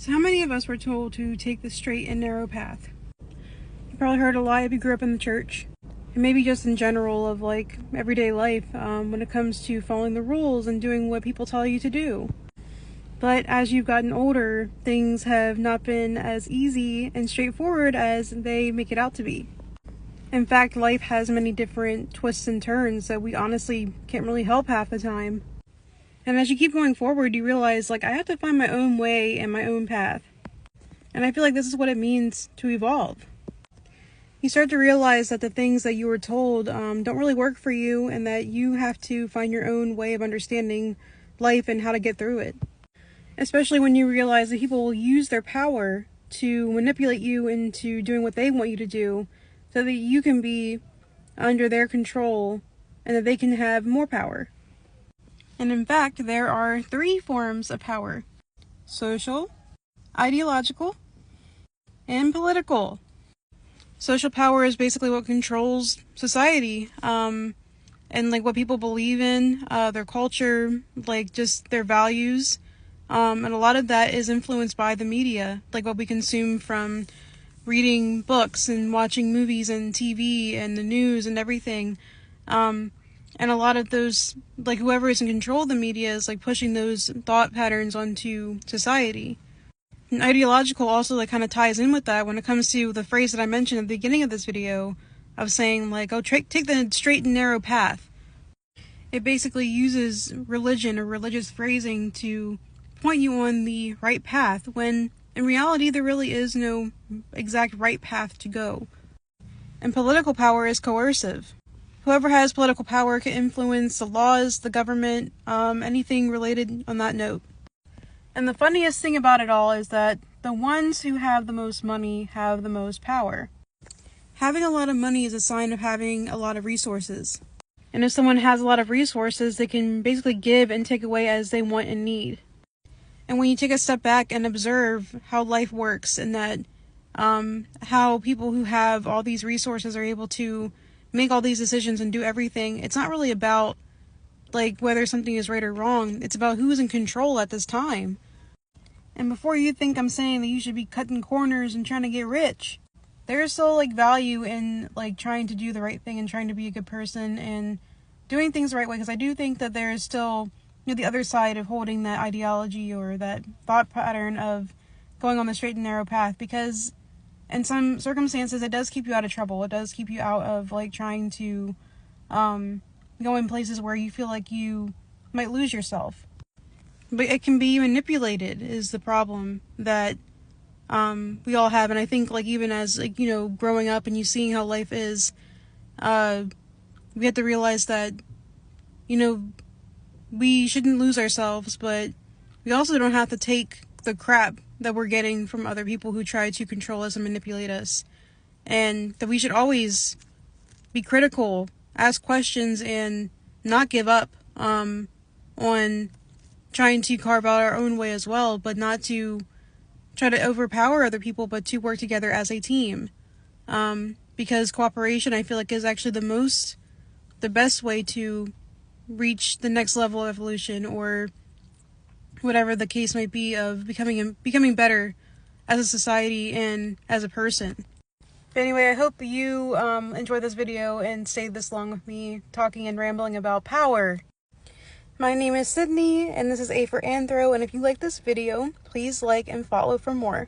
So how many of us were told to take the straight and narrow path? You probably heard a lot if you grew up in the church. And maybe just in general of like everyday life when it comes to following the rules and doing what people tell you to do. But as you've gotten older, things have not been as easy and straightforward as they make it out to be. In fact, life has many different twists and turns that we honestly can't really help half the time. And as you keep going forward, you realize, like, I have to find my own way and my own path. And I feel like this is what it means to evolve. You start to realize that the things that you were told don't really work for you, and that you have to find your own way of understanding life and how to get through it. Especially when you realize that people will use their power to manipulate you into doing what they want you to do, so that you can be under their control and that they can have more power. And in fact, there are 3 forms of power: social, ideological, and political. Social power is basically what controls society, and like what people believe in, their culture, like just their values. And a lot of that is influenced by the media, like what we consume from reading books and watching movies and TV and the news and everything. And a lot of those, like whoever is in control of the media is like pushing those thought patterns onto society. And ideological also like kind of ties in with that when it comes to the phrase that I mentioned at the beginning of this video of saying like, oh, take the straight and narrow path. It basically uses religion or religious phrasing to point you on the right path when in reality there really is no exact right path to go. And political power is coercive. Whoever has political power can influence the laws, the government, anything related on that note. And the funniest thing about it all is that the ones who have the most money have the most power. Having a lot of money is a sign of having a lot of resources. And if someone has a lot of resources, they can basically give and take away as they want and need. And when you take a step back and observe how life works and that how people who have all these resources are able to make all these decisions and do everything, it's not really about like whether something is right or wrong. It's about who is in control at this time. And before you think I'm saying that you should be cutting corners and trying to get rich, there's still like value in like trying to do the right thing and trying to be a good person and doing things the right way, because I do think that there is still, you know, the other side of holding that ideology or that thought pattern of going on the straight and narrow path, because in some circumstances it does keep you out of trouble. It does keep you out of like trying to go in places where you feel like you might lose yourself. But it can be manipulated is the problem that we all have. And I think like even as like, you know, growing up and you seeing how life is, we have to realize that, you know, we shouldn't lose ourselves, but we also don't have to take the crap that we're getting from other people who try to control us and manipulate us. And that we should always be critical, ask questions, and not give up on trying to carve out our own way as well, but not to try to overpower other people, but to work together as a team. Because cooperation, I feel like, is actually the best way to reach the next level of evolution, or whatever the case might be, of becoming better as a society and as a person. But anyway, I hope you enjoyed this video and stayed this long with me talking and rambling about power. My name is Sydney, and this is A for Anthro, and if you like this video, please like and follow for more.